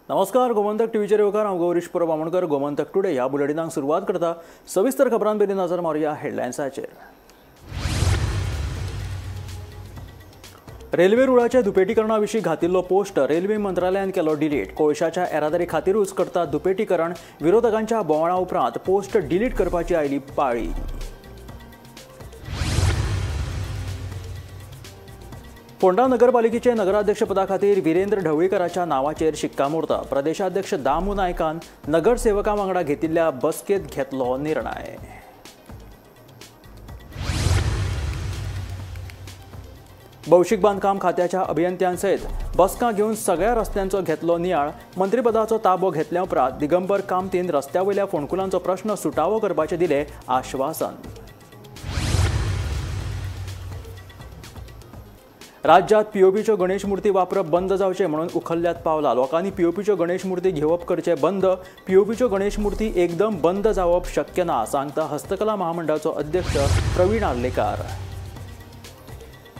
नमस्कार, गोमंतक टीव्हीचेर येवकार हांव गौरीश बामणकर. गोमंतक टुडे ह्या बुलेटिनाक सुरवात करता. सविस्तर खबरांपयलीं नजर मारूया हेडलायन्साचेर. रेल्वे रुळाच्या दुपेटीकरणा विशीं घातिल्लो पोस्ट रेल्वे मंत्रालयान केलो डिलीट. कोळशाच्या येरादारी खातीरूच करता दुपेटीकरण. विरोधकांच्या बोवाळा उपरांत पोस्ट डिलीट करपाची आयली पाळी. फोंडा नगरपालिकेचे नगराध्यक्षपदा खातीर विरेंद्र ढवळीकराच्या नावाचेर शिक्कामोर्तब. प्रदेशाध्यक्ष दामू नायकान नगरसेवकां वांगडा घेतिल्ल्या बसकेंत घेतलो निर्णय. भौशीक बांदकाम खात्याच्या अभियंत्यांसयत बसका घेवन सगळ्या रस्त्यांचो घेतलो नियाळ. मंत्रीपदाचो ताबो घेतल्या उपरांत दिगंबर कामतीन रस्त्यावयल्या फोंडकुलांचो प्रश्न सुटावो करपाचें दिलें आश्वासन. राज्यात पीओपीच्यो गणेश मुर्ती वापरप बंद जावचे म्हणून उखल्ल्यात पावला. लोकांनी पीओपीच्यो गणेश मुर्ती घेवप करचे बंद. पीओपीच्यो गणेश मुर्ती एकदम बंद जावप शक्य ना, सांगता हस्तकला महामंडळाचो अध्यक्ष प्रवीण आर्लेकार.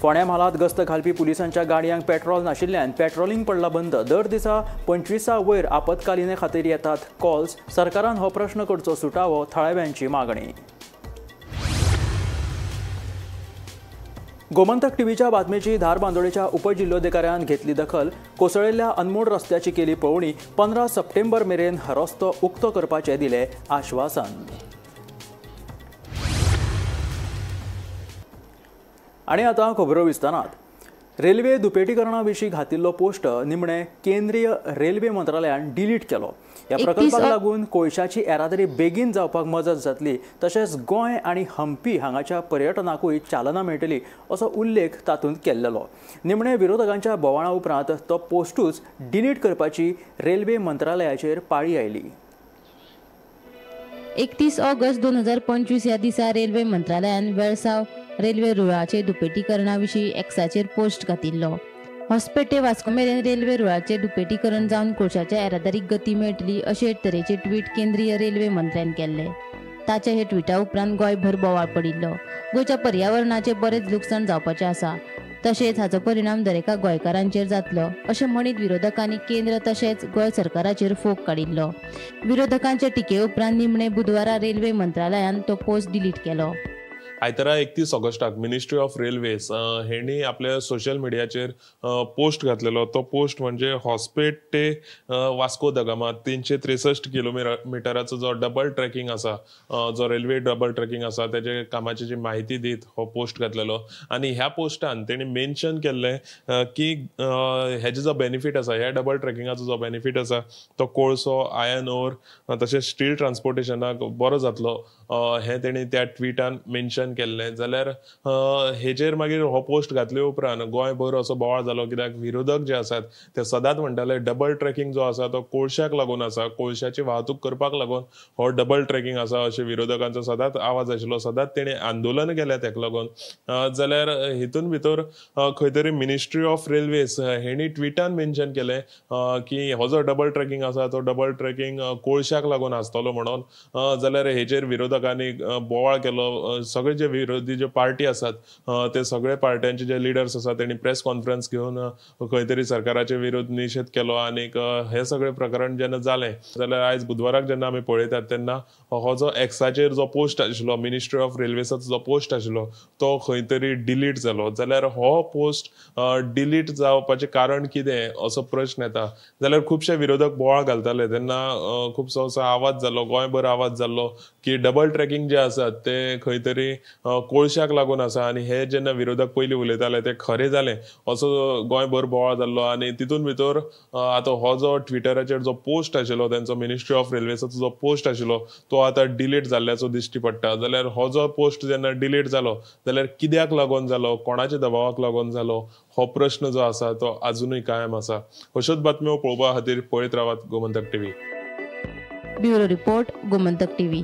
फोंड्या म्हालांत गस्त घालपी पुलिसांच्या गाडयांक पेट्रोल नाशिल्ल्यान पेट्रोलिंग पडला बंद. दर दिसा 25 वयर आपतकालीने खातीर येतात कॉल्स. सरकारान हो प्रश्न करचो सुटावो, थळाव्यांची मागणी. गोमंतक टीव्हीच्या बातमेची धारबांदोडेच्या उपजिल्लोधिकाऱ्यान घेतली दखल. कोसळिल्ल्या अनमोड रस्त्याची केली पळोवणी. 15 सप्टेंबर मेरेन रस्तो उक्तो करपाचें दिलें आश्वासन. आनी आतां खबरो विस्तारांत. रेल्वे दुपेटीकरणा विशीं घातिल्लो पोस्ट निमणे केंद्रीय रेल्वे मंत्रालयान डिलीट केलो. ह्या प्रकल्पाक लागून कोळशाची येरादारी बेगीन जावपाक मजत जातली. तशेंच गोंय आनी हंपी हांगाच्या पर्यटनाकूय चालना मेळटली असो उल्लेख तातूंत केल्लो. निमणे विरोधकांच्या बोवाळा उपरांत तो पोस्टूच डिलीट करपाची रेल्वे मंत्रालयाचेर पाळी आयली. 31 ऑगस्ट 2025 ह्या दिसा रेल्वे मंत्रालयान वेळसाव रेल्वे रुळाचे दुपेटीकरणा विशीं एक्साचेर पोस्ट घातिल्लो. हॉस्पेटे वास्को मेरेन रेल्वे रुळाचे दुपेटीकरण जावन कोळशाच्या येरादारीक गती मेळटली अशे तरेचे ट्वीट केंद्रीय रेल्वे मंत्र्यान केल्ले. ताच्या हे ट्विटा उपरांत गोंयभर बोवाळ पडिल्लो. गोंयच्या पर्यावरणाचे बरेच लुकसाण जावपाचें आसा. तशेंच हाचो परिणाम दरेका गोंयकारांचेर जातलो अशें म्हणीत विरोधकांनी केंद्र तशेंच गोंय सरकाराचेर फोग काडिल्लो. विरोधकांचे टिके उपरांत निमणे बुधवारा रेल्वे मंत्रालयान तो पोस्ट डिलीट केलो. आयतारा 31 ऑगस्टाक मिनिस्ट्री ऑफ रेल्वेज हेणी आपल्या सोशल मिडियाचेर पोस्ट घातलेलो. तो पोस्ट म्हणजे हॉस्पेट ते वास्को द गामा 363 किलोमिटराचो जो डबल ट्रॅकिंग आसा, जो रेल्वे डबल ट्रॅकिंग आसा त्याचे कामाची जी माहिती दीत हो पोस्ट घातलेलो. आणि ह्या पोस्टान तेणी मेन्शन केल्लें की हेजे जो बेनिफीट आसा, ह्या डबल ट्रॅकिंगाचो जो बेनिफीट आसा तो कोळसो, आयर्न ओर तशेंच स्टील ट्रान्सपोर्टेशनाक बरो जातलो हें तेणी त्या ट्विटान मेन्शन केल्लें. जाल्यार हेजेर मागीर हो पोस्ट घातले उपरांत गोंयभर असो बोवाळ जालो. कित्याक विरोधक जे आसात ते सदांच म्हणटाले डबल ट्रॅकिंग जो आसा तो कोळशाक लागून आसा, कोळशाची वाहतूक करपाक लागून हो डबल ट्रॅकिंग आसा अशें विरोधकांचो सदांच आवाज आशिल्लो. सदांच तेणी आंदोलन केल्या तेका लागून. जाल्यार हितून भितर खंय तरी मिनिस्ट्री ऑफ रेल्वेज हेणी ट्विटान मेन्शन केलें की हो जो डबल ट्रॅकिंग आसा तो डबल ट्रॅकिंग कोळशाक लागून आसतलो म्हणून. जाल्यार हेजेर विरोधकांनी बोवाळ केलो. सगळे जे विरोधी जे पार्टी आसात ते सगळे पार्ट्यांचे जे लिडर्स आसात तेणी प्रेस कॉन्फरन्स घेवन खंय तरी सरकाराचे विरोध निशेध केलो. आनी हे सगळे प्रकरण जेन्ना जालें जाल्यार आयज बुधवाराक जेन्ना आमी पळयतात तेन्ना हो जो एक्साचेर जो पोस्ट आशिल्लो, मिनिस्ट्री ऑफ रेल्वेसाचो जो पोस्ट आशिल्लो तो खंय तरी डिलीट जालो. जाल्यार हो पोस्ट डिलीट जावपाचें कारण कितें असो प्रश्न येता. जाल्यार खुबशे विरोधक बोवाळ घालताले तेन्ना खुबसो असो आवाज जाल्लो, गोंयभर आवाज जाल्लो की डबल ट्रॅकिंग जे आसात ते खंय तरी कोळशाक लागून आसा. आनी हे जेन्ना विरोधक पयलीं उलयताले ते खरें जालें असो गोंयभर बोवाळ जाल्लो. आनी तितून भितर आतां हो जो ट्विटराचेर जो पोस्ट आशिल्लो तेंचो मिनिस्ट्री ऑफ रेल्वेसाचो जो पोस्ट आशिल्लो तो आतां डिलीट जाल्ल्याचो दिश्टी पडटा. जाल्यार हो जो पोस्ट जेन्ना डिलीट जालो जाल्यार कित्याक लागून जालो, कोणाच्या दबावाक लागून जालो हो प्रश्न जो आसा तो अजुनूय कायम आसा. अश्योच बातम्यो पळोवपा खातीर पळयत रावात Gomantak TV. Bureau report, Gomantak TV.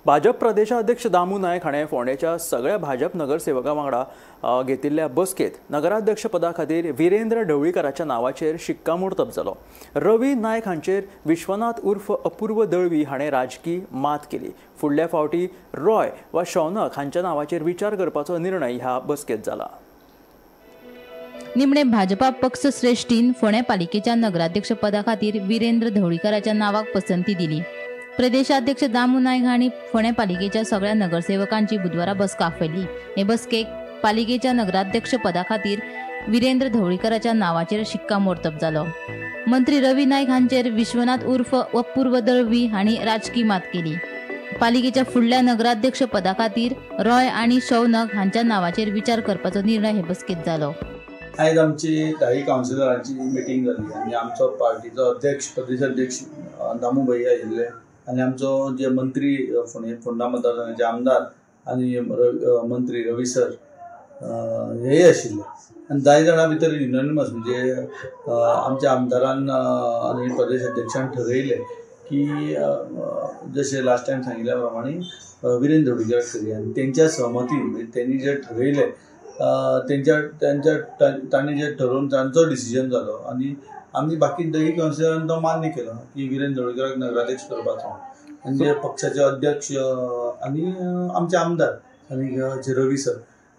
Bhajap प्रदेशाध्यक्ष दामू नायक हाणें फोंडेच्या सगळ्या भाजप नगरसेवकां वांगडा घेतिल्ल्या बसकेत नगराध्यक्ष पदा खातीर विरेंद्र ढवळीकराच्या नावाचेर शिक्कामोर्तब जालो. रवी नायक हांचेर विश्वनाथ उर्फ अपूर्व दळवी हाणें राजकी मात केली. फुडल्या फावटी रॉय वा शौनक हांच्या नावाचेर विचार करपाचो निर्णय ह्या बसकेत जाला. निमणे भाजपा पक्ष श्रेष्ठीन फोंडे पालिकेच्या नगराध्यक्ष पदा खातीर विरेंद्र धवळीकराच्या नावाक पसंती दिली. प्रदेशाध्यक्ष दामू नायक हांणी फोंडे पालिकेच्या सगळ्या नगरसेवकांची बुधवारा बसका आपयली. हे बसकेक पालिकेच्या नगराध्यक्ष पदा खातीर विरेंद्र धवळीकराच्या नावाचेर शिक्कामोर्तब जालो. मंत्री रवी नायक हांचेर विश्वनाथ उर्फ अपूर्व दळवी हांणी राजकी मात केली. पालिकेच्या फुडल्या नगराध्यक्ष पदा खातीर रॉय आनी शौनक हांच्या नावाचेर विचार करपाचो निर्णय हे बसकेत जालो. आयज आमची 10 कावन्सिलरांची मिटींग जाली आनी आमचो पार्टीचो प्रदेशाध्यक्ष दामू भैया आयिल्ले आनी आमचो जे मंत्री फोंडा मतदारसंघाचे आमदार आनी मंत्री रवी सर हे आशिल्ले आनी 10 जाणां भितर युनानिमस म्हणजे आमच्या आमदारान आनी प्रदेशाध्यक्षान ठरयले की जशें लास्ट टायम सांगिल्ल्या प्रमाणे विरेंद्र धवळीकर करूया आनी तेंच्या सहमतीन म्हणजे त्यांनी जे ठरयले तांणी जे ठरोवन तांचो डिसिजन जालो आनी आमी बाकी 10 कावन्सिलरांनी तो मान्य केलो की विरेंद्र धवळीकराक नगराध्यक्ष करपाचो आनी जे पक्षाचे अध्यक्ष आनी आमचे आमदार आनी रवी सर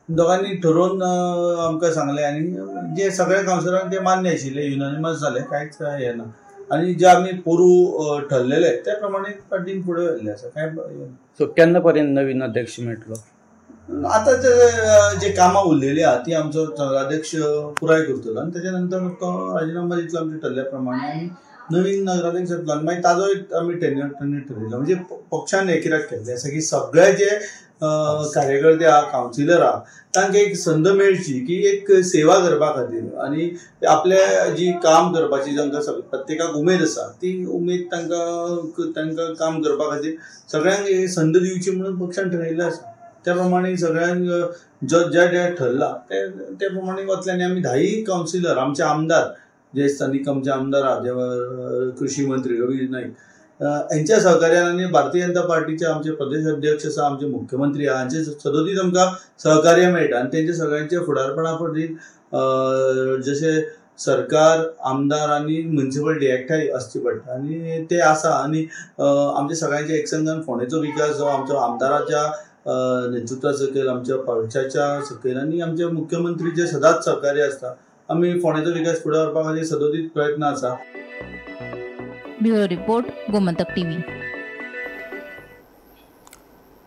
दोगांनी ठरोवन आमकां सांगलें आनी जे सगळ्या कावन्सिलरांक ते मान्य आशिल्ले युनानिमस जाले कांयच हें ना आनी जे आमी पोरू ठरलेले त्या प्रमाणे पार्टीन फुडें व्हेल्ले आसा काय. सो केन्ना पर्यंत नवीन अध्यक्ष मेळटलो? आता जे कामां उरलेली आहा ती आमचो नगराध्यक्ष पुराय करतलो आनी तेच्या नंतर तो राजिनामा दितलो आमचे ठरल्या प्रमाणे आनी नवीन नगराध्यक्ष जातलो आनी मागीर ताजो आमी टेन्यूर ठरयलो. म्हणजे पक्षान हे कित्याक केल्लें आसा की सगळे जे कार्यकर्ते आहा कावन्सिलर आहा तांकां एक संद मेळची की एक सेवा करपा खातीर आनी आपल्या जी काम करपाची जांकां प्रत्येकाक उमेद आसा ती उमेद तांकां काम करपा खातीर सगळ्यांक संद दिवची म्हणून पक्षान ठरयिल्लें आसा. त्या प्रमाणे सगळ्यांक ज्या ठरला त्या प्रमाणे वतले आनी आमी 10 कावन्सिलर आमचे आमदार जे स्थानीक आमचे आमदार आहा जे कृषी मंत्री रवी नाईक यांच्या सहकार्यान आनी भारतीय जनता पार्टीचे आमचे प्रदेश अध्यक्ष आसा आमचे मुख्यमंत्री आहा हांचे सदोदीत आमकां सहकार्य मेळटा आनी तेंचे सगळ्यांचे फुडारपणा खातीर जशे सरकार आमदार आनी म्युनिसिपालिटी एकठांय आसची पडटा आनी ते आसा आनी आमचे सगळ्यांचे एकसंघान फोंडेचो विकास जो आमचो आमदाराच्या नेतृत्वा सकयल आमच्या पक्षाच्या सकयल आनी आमचे मुख्यमंत्रीचे सदांच सहकार्य आसता. आमी फोंडेचो विकास फुडें व्हरपा खातीर सदोदीत प्रयत्न आसा. Bureau report Gomantak TV.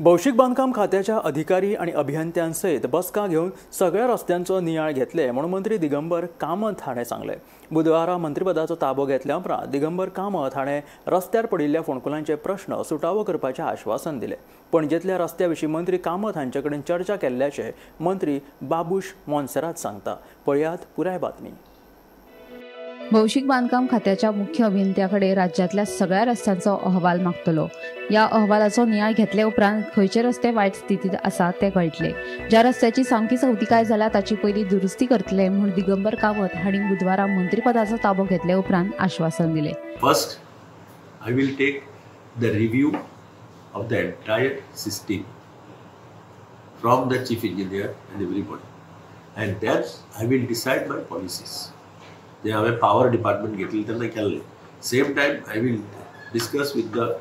भौशीक बांदकाम खात्याच्या अधिकारी आणि अभियंत्यांसयत बसका घेऊन सगळ्या रस्त्यांचो नियाळ घेतले म्हणून मंत्री दिगंबर कामत हाणें सांगले. बुधवारा मंत्रीपदाचो ताबो घेतल्या उपरांत दिगंबर कामत हाणें रस्त्यार पडिल्ल्या फोंडकुलांचे प्रश्न सुटावो करपाचें आश्वासन दिलें. पणजेंतल्या रस्त्या विशीं मंत्री कामत हांचे कडेन चर्चा केल्ल्याचे मंत्री बाबूश मोन्सेरात सांगता. पळयात पुराय बातमी. भौशीक बांधकाम खात्याच्या मुख्य अभियंत्याकडे राज्यातल्या सगळ्या रस्त्यांचो अहवाल मागतलो. या अहवालाचो नियाळ घेतले उपरांत खंयचे रस्ते वायट स्थितीत आसा ते कळटले. ज्या रस्त्याची सामकी चवथीकाय जाला ताची पयली दुरुस्ती करतले म्हूण दिगंबर कामत हांणी बुधवारा मंत्रीपदाचो ताबो घेतले उपरांत आश्वासन दिले. First I will take the review of the entire system from the chief engineer and everybody and then I will decide my policies. जे हांवें पावर डिपार्टमेंट घेतली तेन्ना केल्ले. Same time I will discuss with the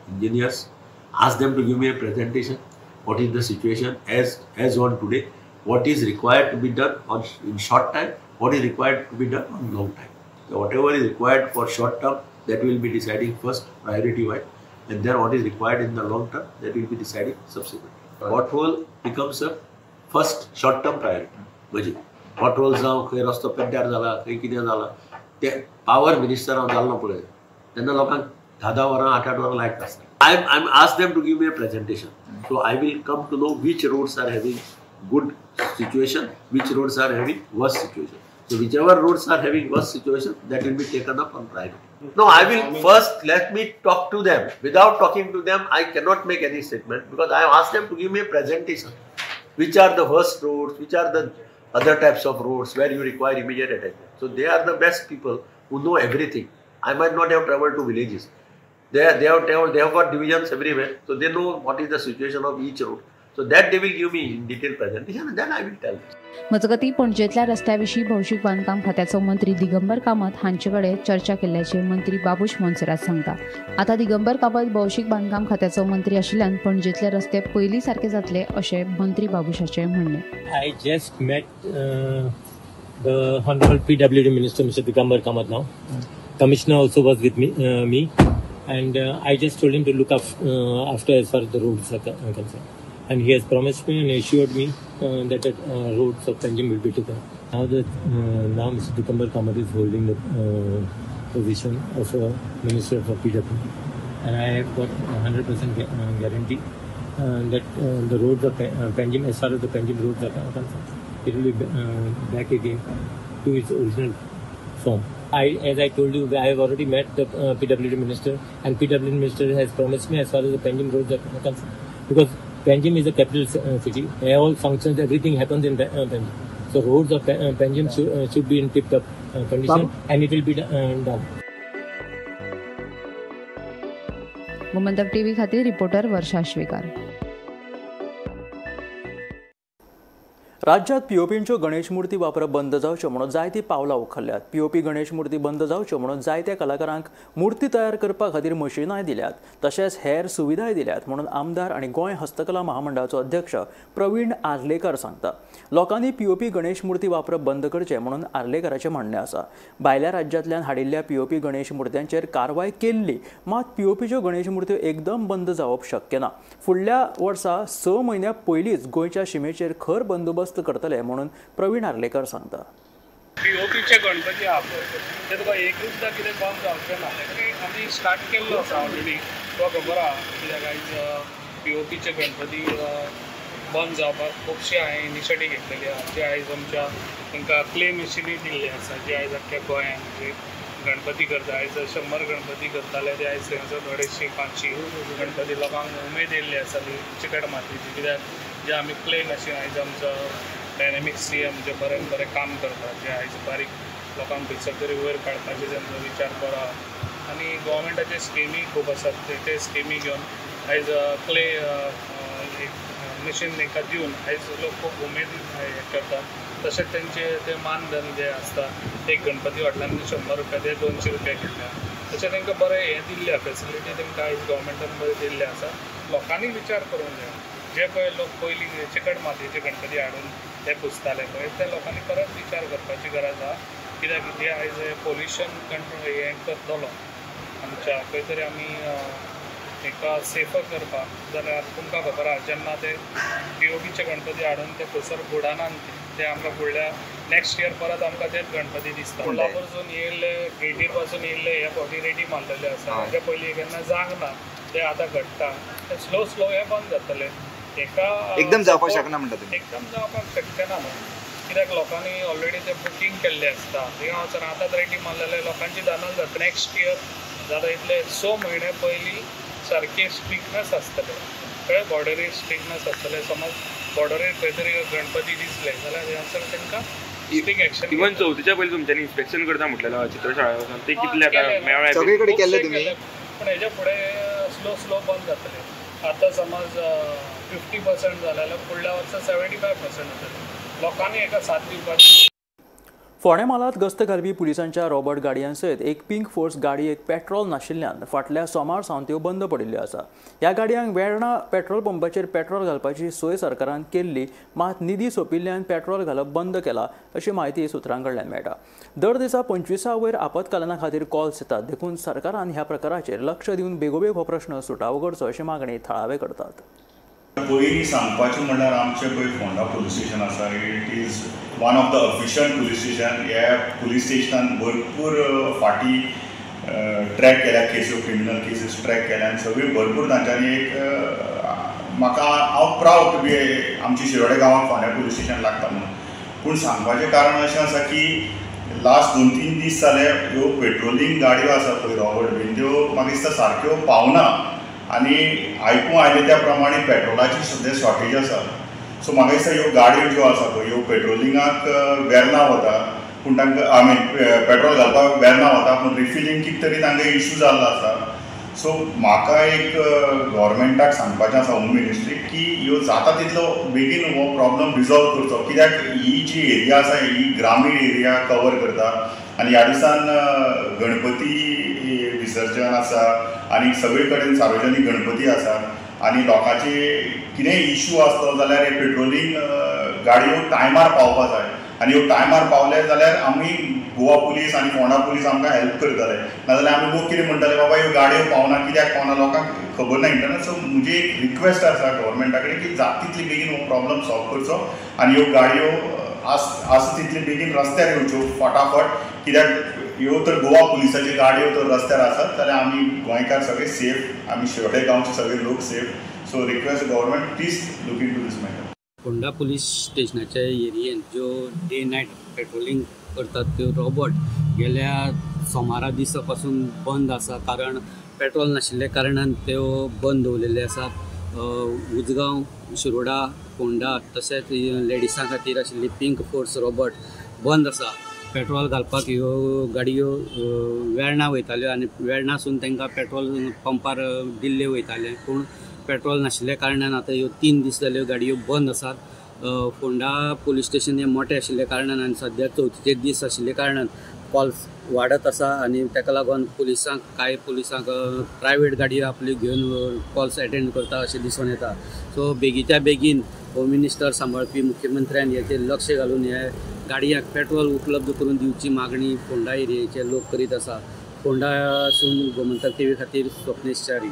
engineers, ask them to give me a presentation, what is the situation as on today, what is required to be done in short time, what is required to be done on long time. So whatever is required for short term, that will be deciding first priority wise, and then what is required in the long term, that will be deciding subsequently. Pothole becomes a first short term priority. म्हणजे pothole जावं खंय रस्तो पेड्ड्यार जाला खंय कितें जाला ते power मिनिस्टरान जालो पळय तेन्ना लोकांक 10 वरां 8 वरां लायट आसता. I'm asked them to give me a presentation, so I will come to know which roads are having good situation, which roads are having worse situation. So whichever roads are having worse situation, that will be taken up on priority. No, I will first let me talk to them. Without talking to them, I cannot make any statement because I have asked them to give me a presentation. Which are the worst roads, which are the other types of roads where you require immediate attention. So they are the best people who know everything. I might not have traveled to villages. They have got divisions everywhere, so they know what is the situation of each road. So that they will give me in detailed presentation, and then I will tell them. मजगती पणजेतल्या रस्त्याविषयी भौशीक बांधकाम खात्याचो मंत्री दिगंबर कामत हांचे कडेन चर्चा केल्ल्याचे मंत्री बाबूश मोन्सेरात सांगता. आता दिगंबर कामत भौशीक बांधकाम खात्याचो मंत्री आशिल्ल्यान पणजेतले रस्ते पयलीं सारखे जातले अशें मंत्री बाबूशाचें म्हणणें. I just met the Honorable PWD Minister, Mr. Digambar Kamath now. Commissioner also was with me, and I just told him to look after as far as the roads are concerned. And he has promised me and assured me that the roads of Panjim will be taken. Now Mr. Digambar Kamath is holding the position of Minister for PW, and I have got 100% guarantee that the roads of Panjim, as far as the Panjim roads are concerned, it will be back again to its original form. As I told you, I have already met the PWD Minister, and PWD Minister has promised me as far as the Panjim roads are concerned, because Panjim is a capital city. All functions, everything happens in Panjim. So roads of Panjim should be in tip-top condition, and it will be done. Gomantak TV खातीर reporter वर्षा श्वेकार. राज्यात पीओपींच्यो गणेश मुर्ती वापरप बंद जावच्यो म्हणून जायतीं पावलां उखल्ल्यात. POP Ganesh मुर्ती बंद जावच्यो म्हणून जायत्या कलाकारांक मुर्ती तयार करपा खातीर मशिनाय दिल्यात, तशेंच हेर सुविधाय दिल्यात म्हणून आमदार आनी गोंय हस्तकला महामंडळाचो अध्यक्ष प्रवीण आर्लेकर सांगता. लोकांनी पीओपी गणेश मुर्ती वापरप बंद करचें म्हणून आर्लेकराचें म्हणणें आसा. भायल्या राज्यांतल्यान हाडिल्ल्या पीओपी गणेश मुर्त्यांचेर कारवाय केल्ली, मात पीओपीच्यो गणेश मुर्त्यो एकदम बंद जावप शक्य ना. फुडल्या वर्सा 6 म्हयन्या पयलींच गोंयच्या शिमेचेर खर बंदोबस्त करतले म्हणून प्रवीण आर्लेकर सांगता. पीओपीचे गणपती ते तुका एकूचदा कितें बंद जावचें ना. आमी स्टार्ट केल्लो आसा ऑलरेडी, तुका खबर आहा. कित्याक आयज पीओपीचे गणपती बंद जावपाक खुबशे हांवें इनिशिएटीव घेतलेली आसा. जे आयज आमच्या तांकां क्ले मशिनूय दिल्ली आसा, जे आयज आख्ख्या गोंयांत जे गणपती करता. आयज 100 गणपती करताले, ते आयज 250-500 गणपती लोकांक उमेद येयल्ली आसा चिकट मातयेची. कित्याक जे आमी क्ले मशीन आयज आमचो डायनेमिक CM जे बरें काम करतात, जे आयज बारीक लोकांक खंयसर तरी वयर काडपाचे तांचो विचार बरो. आनी गोवोरमेंटाचे स्किमी खूब आसात, ते स्किमी घेवन आयज क्ले मशीन तांकां दिवन आयज लोक खूब उमेद करतात. तशेंच तेंचे ते मानधन जे आसता, एक गणपती फाटल्यान 100 रुपया ते 200 रुपया घेतल्या. तशें तांकां बरें हें दिल्लें आसा, फेसिलिटी तांकां आयज गोवोरमेंटान बरें दिल्ले आसा. लोकांनी विचार करूंक जाय. जे पळय लोक पयलीं चिकट मातयेचे गणपती हाडून ते पुजताले पळय, त्या लोकांनी परत विचार करपाची गरज आसा. कित्याक जे आयज पोल्युशन कंट्रोल हें करतलो आमच्या खंय तरी आमी एका सेफर करपाक, जाल्यार तुमकां खबर आहा जेन्ना ते पीओपीचे गणपती हाडून ते खंयसर बुडानात, ते आमकां फुडल्या नेक्स्ट इयर परत आमकां तेच गणपती दिसता. कोल्हापूरसून येयल्ले, पेटीर पासून येयल्ले हे फावटी रेडी मारलेले आसा. हेजे पयलीं केन्ना जावंक ना, ते आतां घडटा. स्लो हे बंद जातले. एकदम जावपाक शकना म्हणटा तुमी? एकदम जावपाक शक्य ना न्हू. कित्याक लोकांनी ऑलरेडी ते बुकींग केल्ले आसता. थिंगा वचून आतांच रेडी मारलेले लोकांची धानल जाता. नेक्स्ट इयर जाल्यार इतले 6 म्हयने पयलीं सारके स्ट्रिक्टनेस आसतले. कळ्ळें? बॉर्डरीर स्ट्रिक्टनेस आसतले. समज बॉर्डरीर खंय तरी गणपती दिसले जाल्यार हांगासर तांकां स्ट्रिक्ट एक्शन. इवन चवथीच्या पयलीं तुमच्यांनी इन्स्पेक्शन करता म्हटलेलो चित्रशाळा वचून, ते कितले आतां सगळे कडेन केल्ले तुमी? पण हेजे फुडें स्लो बंद जातले. आतां समज 50% जाल्यार फुडल्या वर्सा 75% जातले. लोकांनी हेका साथ दिवपाची. फोंड्या म्हालांत गस्त घालपी पुलिसांच्या रॉबर्ट गाडयां सयत एक पिंक फोर्स गाडयेक पेट्रोल नाशिल्ल्यान फाटल्या सोमार सावन त्यो बंद पडिल्ल्यो आसा. ह्या गाडयांक वेर्णा पेट्रोल पंपाचेर पेट्रोल घालपाची सोय सरकारान केल्ली, मात निधी सोंपिल्ल्यान पेट्रोल घालप बंद केला अशी म्हायती सुत्रां कडल्यान मेळटा. दर दिसा 25 वयर आपतकालना खातीर कॉल्स येतात, देखून सरकारान ह्या प्रकाराचेर लक्ष दिवन बेगोबेग हो प्रश्न सुटावो करचो अशी मागणी थळावे करतात. पयलीं सांगपाचें म्हणल्यार आमचें पळय फोंडा पुलीस स्टेशन आसा, it is one of the official police station. ह्या पुलीस स्टेशनान भरपूर फाटी ट्रॅक केल्या, केसी क्रिमिनल केसीस ट्रॅक केल्या आनी सगळी भरपूर तांच्यांनी एक म्हाका हांव प्रावड टू बी आमची शिरोडे गांवांत फोंड्या पुलीस स्टेशन लागता म्हणून. पूण सांगपाचें कारण अशें आसा की लास्ट 2-3 दीस जाले ह्यो पेट्रोलिंग गाडयो आसा पळय रॉबर्ट बीन, त्यो म्हाका दिसता सारक्यो पावना आनी आयकूंक आयले त्या प्रमाणे पेट्रोलाची सद्या शॉर्टेज आसा. सो म्हाका दिसता ह्यो गाडयो ज्यो आसा पळय ह्यो पेट्रोलिंगाक वेर्ना वता, पूण तांकां पेट्रोल घालपाक वेर्ना वता, पूण रिफिलींग कितें तरी तांकां इशू जाल्लो आसा. सो म्हाका एक गव्हर्मेंटाक सांगपाचें आसा, होम मिनिस्ट्रीक, की ह्यो जाता तितलो बेगीन हो प्रॉब्लम रिजॉल्व करचो. कित्याक ही जी एरिया आसा ही ग्रामीण एरिया कवर करता आनी ह्या दिसान गणपती विसर्जन आसा आनी सगळे कडेन सार्वजनीक गणपती आसा आनी लोकांचे कितेंय इशू आसलो जाल्यार हे पेट्रोलिंग गाडयो टायमार पावपा जाय. आनी ह्यो टायमार पावले जाल्यार आमी गोवा पुलीस आनी फोंडा पुलीस आमकां हेल्प करतले, नाजाल्यार आमी लोक कितें म्हणटाले बाबा ह्यो गाडयो पावना कित्याक पावना लोकांक खबर ना इंटरनेट. सो म्हजी एक रिक्वेस्ट आसा गव्हर्मेंटा कडेन की जाता तितली बेगीन हो प्रॉब्लम सॉल्व करचो आनी ह्यो गाडयो आसा तितली बेगीन रस्त्यार येवच्यो फटाफट, कित्याक ह्यो तर गोवा पुलिसाच्यो गाडयो तर रस्त्यार आसात जाल्यार आमी गोंयकार सगळे सेफ, आमी शेवटे गांवचे सगळे लोक safe. So request government please look into this matter. Ponda police स्टेशनाच्या एरियेन ज्यो डे नायट पेट्रोलिंग करतात त्यो रोबोट गेल्या सोमारा दिसा पासून बंद आसा, कारण पेट्रोल नाशिल्ल्या कारणान त्यो बंद दवरलेले आसात. उजगांव, शिरोडा, फोंडा तशेंच लेडिसां खातीर आशिल्ली पिंक फोर्स रोबोट बंद आसा. पेट्रोल घालपाक ह्यो गाडयो वेर्णा वयताल्यो आनी वेर्णासून तांकां पेट्रोल पंपार दिल्ले वयताले, पूण पेट्रोल नाशिल्ल्या कारणान आतां ह्यो 3 दीस जाल्यो गाडयो बंद आसात. फोंडा पुलीस स्टेशन हें मोटें आशिल्ल्या कारणान आनी सद्या 4थीचे दीस आशिल्ल्या कारणान कॉल्स वाडत आसा आनी ताका लागून कांय पुलिसांक प्रायवेट गाडयो आपल्यो घेवन कॉल्स एटेंड करता अशें दिसून येता. सो बेगीच्या बेगीन होम मिनिस्टर सांबाळपी मुख्यमंत्र्यान हेचेर लक्ष घालून हे गाडयांक पेट्रोल उपलब्ध करून दिवची मागणी फोंडा एरियेचे लोक करीत आसा. फोंडासून गोमंतक टीव्ही खातीर स्वप्नेश च्यारी.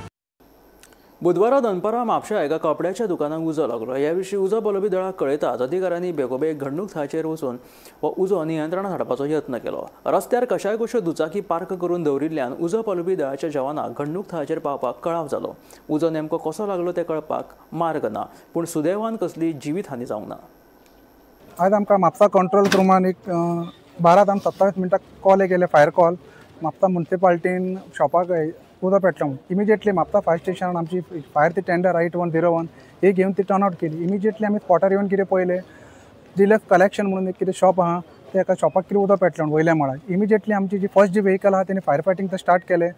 बुधवारा दनपारां म्हापशा एका कपड्याच्या दुकानाक उजो लागलो. ह्या विशीं उजो बलबी दळाक कळयताच अधिकाऱ्यांनी बेगोबेग घडणूक थळाचेर वचून हो उजो नियंत्रणात हाडपाचो यत्न केलो. रस्त्यार कशाय कश्यो दुचाकी पार्क करून दवरिल्ल्यान उजो बलबी दळाच्या जवानाक घडणूक थळाचेर पावपाक कळाव जालो. उजो नेमको कसो लागलो तें कळपाक मार्ग ना, पूण सुदैवान कसली जिवीत हानी जावंक ना. आज आमकां म्हापसा कंट्रोल रुमान एक 12:27 कॉल केले, फायर कॉल. म्हापसा म्युनिसिपालिटीन शॉपाक उदो पेटलो. इमिजिएटली म्हापसा फायर स्टेशनान आमची फायर टेंडर 8101 हे घेवन ती टर्न आउट केली. इमिजिएटली आमी स्पॉटार येवन कितें पळयलें, डिलक्स कलेक्शन म्हणून एक कितें शॉप आहा ते एका शॉपाक कितें उदो पेटलो वयल्या माळार. इमिजिएटली आमची जी फर्स्ट जी व्हेकल आहा तेणी फायर फायटींग ते स्टार्ट केलें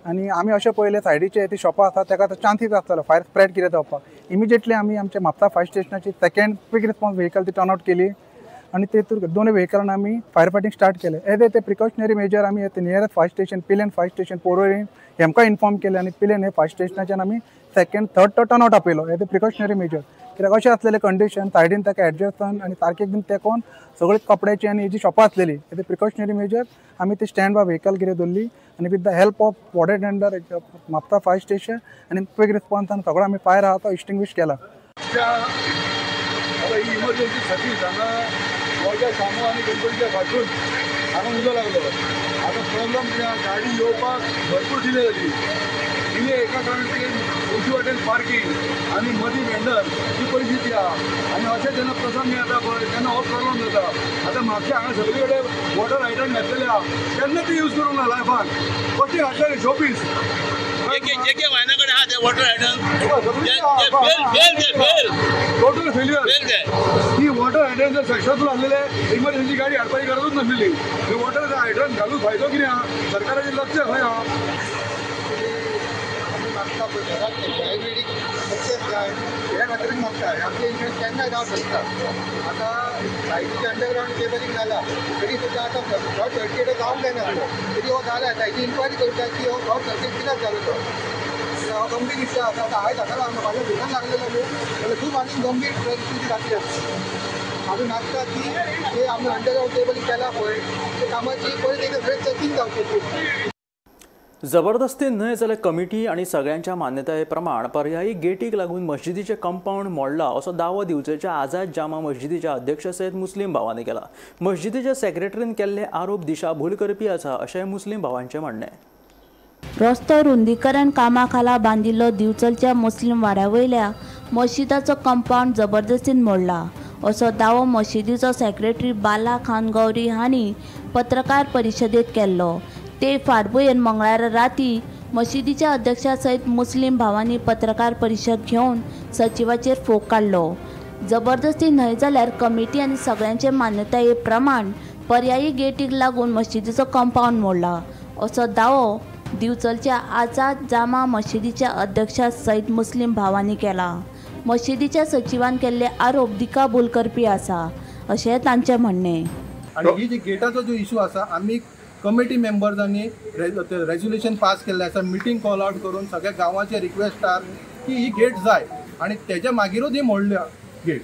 आनी आमी अशें पळयलें सायडीचे ती शॉपां आसा ताका चान्सीस आसतलो फायर स्प्रेड कितें जावपाक. इमिजिएटली आमी आमच्या म्हापसा फायर स्टेशनाची सेकंड क्विक रिस्पॉन्स व्हेकल ती टर्न आउट केली आनी तेतून दोन व्हेकलान आमी फायर फायटींग स्टार्ट केलें. एज ए ते प्रिकॉशनरी मेजर आमी nearest fire station Pilerne fire station Porvorim हेमकां इन्फॉर्म केलें आनी पिलेन हे फायर स्टेशनाच्यान आमी सेकंड थर्ड तो टर्न आउट आपयलो एज ए प्रिकॉशनरी मेजर. कित्याक अशें आसलेलें कंडिशन सायडीन ताका एडजस्ट जावन आनी सारकें बीन तेकोन सगळीं कपड्याची आनी हेजी शॉपां आसलेली. एज ए प्रिकॉशनरी मेजर आमी ती स्टँड बाय व्हेकल कितें दवरली आनी with the help of water tender Mapusa fire station आनी क्विक रिस्पॉन्सान सगळो आमी फायर आहा तो एक्सटिंग्विश केला. इमर्जन्सीसाठी गोंयच्या सामो आनी गणपतीच्या फाटून हांगा उजो लागलो. आतां प्रॉब्लम कितें, गाडी येवपाक भरपूर डिले जाली. डिले एका कारणान उजवी वाटेन पार्किंग आनी मदीं वेंडर ही परिस्थिती आहा आनी अशें जेन्ना प्रसंग येता पळय तेन्ना हो प्रॉब्लम जाता. आतां म्हापशा हांगा सगळे कडेन वॉटर हायड्रंट घातलेले आहा, केन्ना ती यूज करूंक ना लायफान. कशी हाडटले शोपीस वायनाकडे आहा ते वॉटर हायड्रंट टोटल फेल्युअर. ही वॉटर हायड्रंट जर सक्सेसफूल आसलेले इमर्जन्सी गाडी हाडपाची गरजूच नासलेली. हे वॉटर हायड्रंट घालून फायदो कितें आहा, सरकाराचें लक्ष खंय आहा. आयुर्वेदीक सक्सेस जाय ह्या खातीर मागता. आमचे इंटरेस्ट केन्नाय जावं शकता. आतां सायटीचे अंडरग्रावंड केबलिंग जाला तरी सुद्दां आतां शॉर्ट सर्किट जावंक जायना तरी हो जाला. ताची इन्क्वायरी करता की हो शॉर्ट सर्किट कित्याक जालो तो. हो गंभीर विशय आसा. आतां हांवें ताका म्हाज्या भितर लागलेलो न्हू जाल्यार खूब आनीक गंभीर परिस्थिती जातली आसता. आमी मागता की जे आमी अंडरग्रावंड केबलिंग केला पळय ते कामाची परत एकदा खंय चॅकिंग जावची. जबरदस्ती न्हय जाल्यार कमिटी आणि सगळ्यांच्या मान्यताये प्रमाण पर्यायी गेटीक लागून मस्जिदीचे कंपाऊंड मोडला असो दावो दिवचेच्या आझाद जामा मस्जिदीच्या अध्यक्ष सयत मुस्लीम भावांनी केला. मस्जिदीच्या सेक्रेटरीन केल्ले आरोप दिशाभूल करपी आसा अशें मुस्लीम भावांचें म्हणणें. रस्तो रुंदीकरण कामा खाला बांदिल्लो दिवचलच्या मुस्लीम वाड्यावयल्या मस्जिदाचो कंपाऊंड जबरदस्तीन मोडला असो दावो मस्जिदीचो सेक्रेटरी बाला खान गौरी हांणी पत्रकार परिशदेंत केल्लो. ते फाटभुंयेर मंगळारा राती मस्जिदीच्या अध्यक्षा सयत मुस्लीम भावांनी पत्रकार परिशद घेवन सचिवाचेर फोग काडलो. जबरदस्ती न्हय जाल्यार कमिटी आनी सगळ्यांचे मान्यताये प्रमाण पर्यायी गेटीक लागून मस्जिदीचो कंपाऊंड मोडला असो दावो दिवचलच्या आझाद जामा मस्जिदीच्या अध्यक्षा सयत मुस्लीम भावांनी केला. मस्जिदीच्या सचिवान केल्ले आरोप दिशाभूल करपी आसा अशें तांचें म्हणणें. आनी ही जी गेटाचो जो इशू आसा आमी कमिटी मेंबर्सांनी रेजोल्युशन पास केल्लें आसा. मिटींग कॉल आउट करून सगळ्या गांवाचे रिक्वेस्ट की ही गेट जाय आनी तेच्या मागीरूच ही मोडल्या गेट.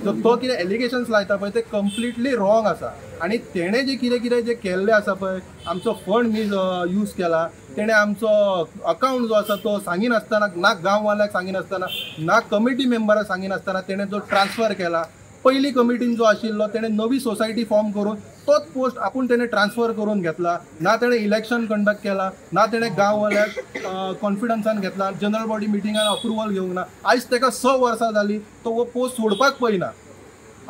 सो तो कितें एलिगेशन्स लायता पळय ते कंप्लिटली रॉंग आसा आनी तेणें जे कितें जे केल्लें आसा पळय आमचो फंड यूज केला तेणें आमचो अकावंट जो आसा तो सांगिनासतना ना गांववाल्याक सांगिनासतना ना कमिटी मेंबराक सांगिनासतना तेणें जो ट्रान्सफर केला पयलीं कमिटीन जो आशिल्लो तेणें नवी सोसायटी फॉर्म करून तोच पोस्ट आपूण तेणें ट्रान्सफर करून घेतला ना तेणें इलेक्शन कंडक्ट केला ना तेणें गांववाल्याक कॉन्फिडन्सान घेतला जनरल बॉडी मिटिंगान अप्रुवल घेवंक ना आयज ताका 6 वर्सां जालीं तो हो पोस्ट सोडपाक पळयना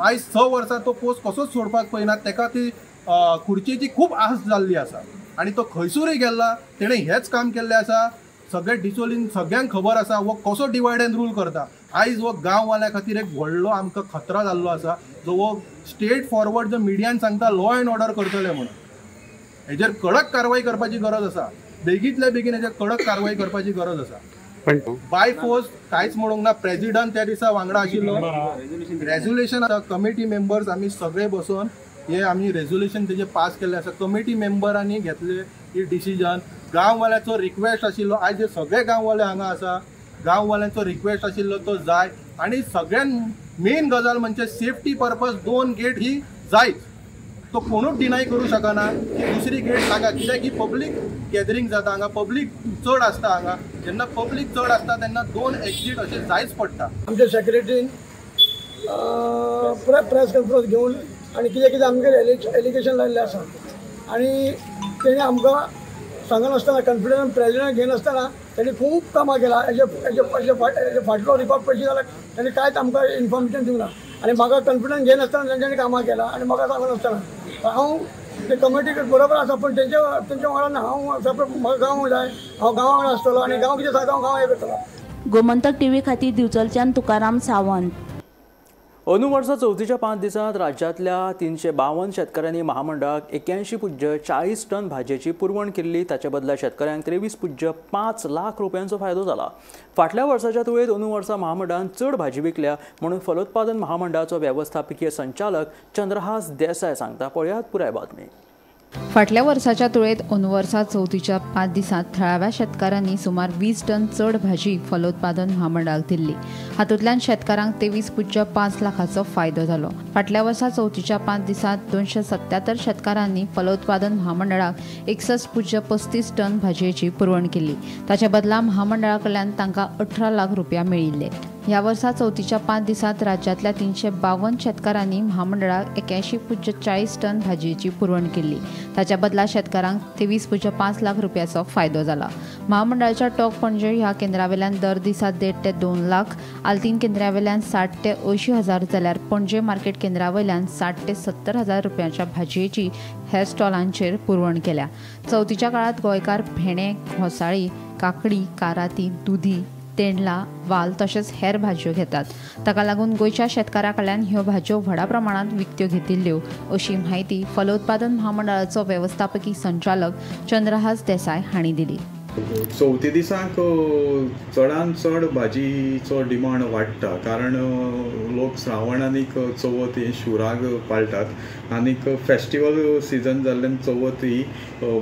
आयज 6 वर्सां तो पोस्ट कसोच सोडपाक पळयना ताका ती खुर्चेची खूब आस जाल्ली आसा आनी तो खंयसरूय गेल्ला तेणें हेच काम केल्लें आसा सगळे डिसोलीन सगळ्यांक खबर आसा वो कसो डिवायड एंड रूल करता आयज वो गांववाल्या खातीर एक व्हडलो आमकां खतरा जाल्लो आसा जो वो स्टेट फॉरवर्ड जो मिडियान सांगता लॉ एंड ऑर्डर करतले म्हणून हेजेर कडक कारवाई करपाची गरज आसा बेगींतल्या बेगीन हेजेर कडक कारवाई करपाची गरज आसा बाय फोर्स कांयच म्हणूंक ना प्रेसिडेंट त्या दिसा वांगडा आशिल्लो रेजोल्युशन कमिटी मेंबर्स आमी सगळे बसून हे आमी रेजोल्युशन तेजे पास केल्लें आसा कमिटी मेंबरांनी घेतले ही डिसिजन गांववाल्याचो रिक्वेस्ट आशिल्लो आयज जे सगळे गांववाले हांगा आसा गांववाल्यांचो रिक्वेस्ट आशिल्लो तो जाय आनी सगळ्यान मेन गजाल म्हणजे सेफ्टी पर्पज 2 गेट ही जायच तो कोणूच डिनाय करूं शकना की दुसरी गेट लागा कित्याक की पब्लीक गॅदरींग जाता हांगा पब्लीक चड आसता हांगा जेन्ना पब्लीक चड आसता तेन्ना 2 एक्झीट अशें जायच पडटा आमच्या सेक्रेटरीन प्रेस कॉन्फरन्स घेवन आनी कितें आमगेर एलिगेशन लायिल्लें आसा आनी तेणें आमकां सांगनासतना कॉन्फिडन्स प्रेसिडेंट घेनासतना तेणी खूब कामां केला हेजे फाटलो रिकॉर्ड पयशे जाल्यार तेणी कांयच आमकां इन्फॉर्मेशन दिवना आनी म्हाका कॉन्फिडन्स घेनासतना तेंच्यांनी कामां केला आनी म्हाका सांगनासतना हांव ते कमिटी बरोबर आसा पूण तेंच्या वांगडा हांव सेपरेट म्हाका गांव जाय हांव गांवा वांगडा आसतलो आनी गांव कितें सांगता हांव गांव हे करतलो गोमंतक टीव्ही खातीर दिवचलच्यान तुकाराम सावंत अंदू वर्सा चवथीच्या 5 दिसांत राज्यातल्या 352 शेतकऱ्यांनी महामंडळाक 81.40 टन भाजयेची पुरवण केल्ली ताचे बदला शेतकऱ्यांक 23.5 लाख रुपयांचो फायदो जाला फाटल्या वर्साच्या तुळेंत अंदू वर्सा महामंडळान चड भाजी विकल्या म्हणून फलोत्पादन महामंडळाचो वेवस्थापकीय संचालक चंद्रहास देसाय सांगता पळयात पुराय बातमी फाटल्या वर्साच्या तुळेंत अंदू वर्सा चवथीच्या 5 दिसांत थळाव्या शेतकारांनी सुमार 20 टन चड भाजी फलोत्पादन महामंडळाक दिल्ली हातूंतल्यान शेतकारांक 23.5 लाखाचो फायदो जालो फाटल्या वर्सा चवथीच्या 5 दिसांत 277 शेतकारांनी फलोत्पादन महामंडळाक 61.35 टन भाजयेची पुरवण केली ताचे बदला महामंडळा कडल्यान तांकां 18 लाख रुपया मेळिल्ले ह्या वर्सा चवथीच्या 5 दिसांत राज्यातल्या 352 शेतकारांनी महामंडळाक 81.40 टन भाजयेची पुरवण केली ताच्या बदला शेतकारांक 23.5 लाख रुपयाचो फायदो जाला महामंडळाच्या टोक पणजे ह्या केंद्रावेल्यान दर दिसा 1.5 ते 2 लाख आल्तीन केंद्रावेल्यान 60 ते 80 हजार जाल्यार पणजे मार्केट केंद्रावयल्यान 60 ते 70 हजार रुपयांच्या भाजयेची हेर स्टॉलांचेर पुरवण केल्या चवथीच्या काळात गोंयकार भेणे घोसाळी काकडी काराती दुधी तेंडला वाल तशेंच हेर भाजयो घेतात ताका लागून गोंयच्या शेतकारा कडल्यान ह्यो भाजयो व्हडा प्रमाणांत विकत्यो घेतिल्ल्यो अशी माहिती फलोत्पादन महामंडळाचो वेवस्थापकीय संचालक चंद्रहास देसाय हांणी दिली चवथी दिसाक चडांत चड भाजीचो डिमांड वाडटा कारण लोक श्रावण आनीक चवथ ही शिवराक पाळटात आनीक फेस्टिवल सिजन जाल्ल्यान चवथ ही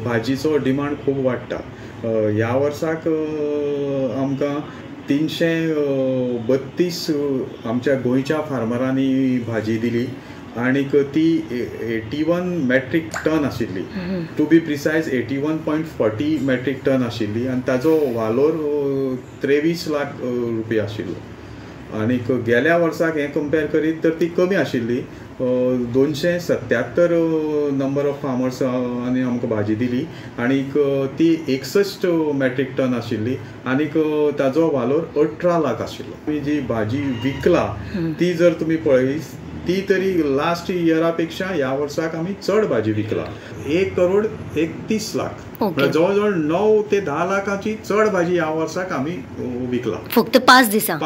भाजीचो डिमांड खूब वाडटा ह्या वर्साक आमकां 332 आमच्या गोंयच्या फार्मरांनी भाजी दिली आनीक ती 81 मेट्रीक टन आशिल्ली to be precise 81.40 metric ton आशिल्ली आनी ताजो वालोर 23 लाख रुपया आशिल्लो आनीक गेल्या वर्साक हें कंपेर करीत तर ती कमी आशिल्ली 277 नंबर ऑफ फार्मर्सांनी आमकां भाजी दिली आनीक ती 61 मेट्रीक टन आशिल्ली आनीक ताजो वालोर 18 लाख आशिल्लो तुमी जी भाजी विकला ती जर तुमी पळयत ती तरी लास्ट इयरा पेक्षा ह्या वर्साक आमी चड भाजी विकला 1.31 लाख जवळ जवळ 9 ते 10 लाखाची चड भाजी ह्या वर्साक आमी विकला फक्त 5 दिसां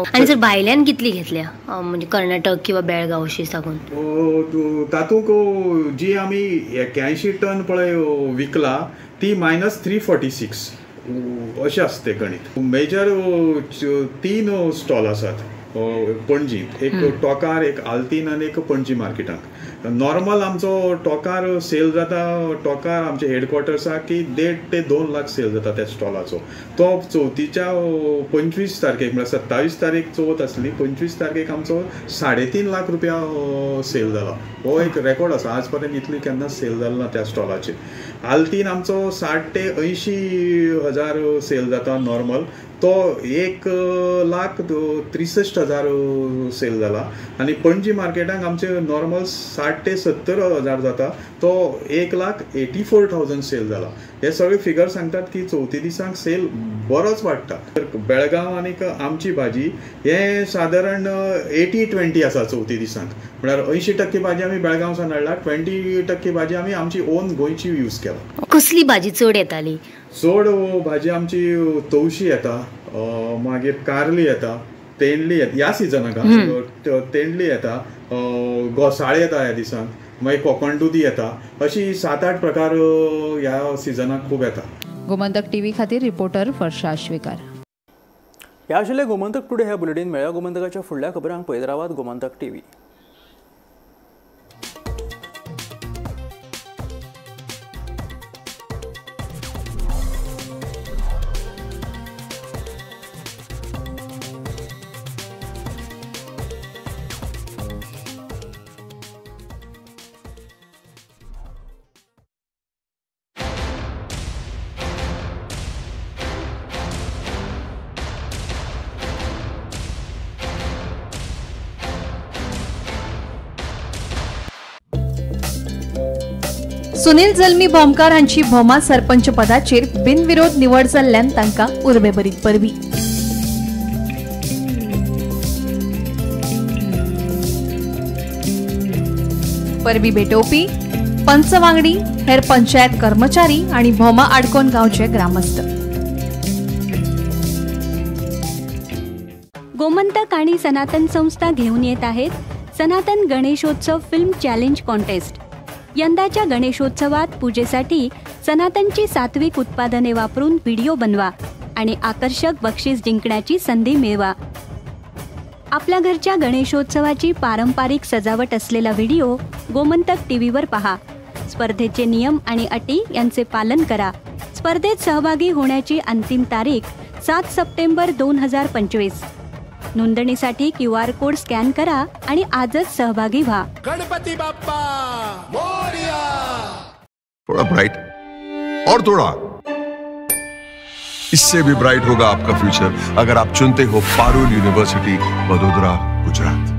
आणि जर भायल्यान कितली घेतल्या म्हणजे कर्नाटक किंवा बेळगांव अशी साकून तातूंक जी आमी 81 टन पळय विकला ती -346 अशें आसते गणित मेजर 3 स्टॉल आसात पणजीत, एक टोकार, एक आल्तीन आनी एक पणजी मार्केटाक. नॉर्मल आमचो टोकार सेल जाता, टोकार आमचे हेडक्वॉर्टर्साक की 1.5 ते 2 लाख सेल जाता त्या स्टॉलाचो. तो चवथीच्या 25 तारखेक म्हळ्यार 27 तारीख चवथ आसली, 25 तारखेक आमचो 3.5 लाख रुपया सेल जाला. हो एक रेकॉर्ड आसा, आज पर्यंत इतली केन्ना सेल जालो ना त्या स्टॉलाचेर. आल्तीन आमचो 60 ते 80 हजार सेल जाता नॉर्मल, तो 1,63,000 सेल जाला. आनी पणजी मार्केटाक आमचे नॉर्मल 60 ते 70 हजार जाता, तो 1,84,000 सेल जाला. हे सगळे फिगर सांगतात की चवथी दिसांक सेल बरोच वाडटा. बेळगांव आनी आमची भाजी हे सादारण 80-20 आसा चवथी दिसांक. म्हळ्यार 80% भाजी आमी बेळगांवसान हाडला, 20% भाजी आमी आमची ओन गोंयची यूज केला. कसली भाजी चड येताली? चड भाजी आमची तवशी येता, मागीर कारली येता, तेंडली येता ह्या सिजनाक, तेंडली येता, घोसाळे येता ह्या दिसांक, मागीर कोकण दुदी येता. अशी 7-8 प्रकार ह्या सिजनाक खूब येता. गोमंतक टीव्ही खातीर रिपोर्टर वर्षा आश्वेकर. हे आशिल्ले गोमंतक टुडे हे बुलेटिन. मेळ्या गोमंतकाच्या फुडल्या खबरांक पळयत रावात गोमंतक टीव्ही. सुनील जल्मी भोमकार हांची भोमा सरपंच पदाचेर बिनविरोध निवड जाल्ल्यान तांकां उर्बे बरीक परबी. परबी भेटोवपी पंच वांगडी, हेर पंचायत कर्मचारी आणि भोमा आडकोन गांवचे ग्रामस्थ. गोमंतक आणि सनातन संस्था घेऊन येत आहेत सनातन गणेशोत्सव फिल्म चॅलेंज कॉन्टेस्ट. यंदाच्या गणेशोत्सवात पूजेसाठी सनातनची सात्विक उत्पादने वापरून व्हिडिओ बनवा आणि आकर्षक बक्षीस जिंकण्याची संधी मिळवा. आपल्या घरच्या गणेशोत्सवाची पारंपरिक सजावट असलेला व्हिडिओ गोमंतक टीव्हीवर पहा. स्पर्धेचे नियम आणि अटी यांचे पालन करा. स्पर्धेत सहभागी होण्याची अंतिम तारीख 7 सप्टेंबर 2025. नोंदणीसाठी QR कोड स्कॅन करा आणि आजच सहभागी व्हा. गणपति बाप्पा मोरया. थोड़ा ब्राइट और थोड़ा इससे भी ब्राइट होगा आपका फ्यूचर अगर आप चुनते हो पारुल यूनिवर्सिटी, वडोदरा, गुजरात.